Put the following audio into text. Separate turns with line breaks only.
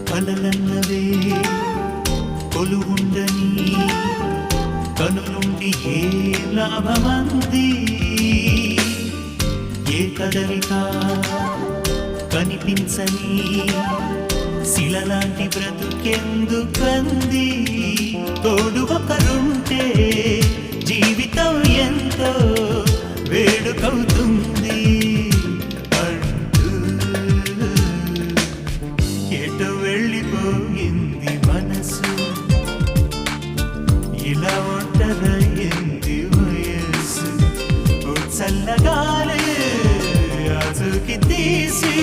కలలన్నవే కొలువుండని కనులుండి ఏ లాభమంది ఏ కదలిక కనిపించని శిలలాంటి బ్రతుకెందుకంది తోడు ఒకరుంటే జీవితం ఎంతో వేడుకవుతుంది అంటూ ఎటు వెళ్ళిపోయింది మనసు ఇలా ఒంటరయ్యింది వయస్సు చల్లగాలే అతుకి తీసి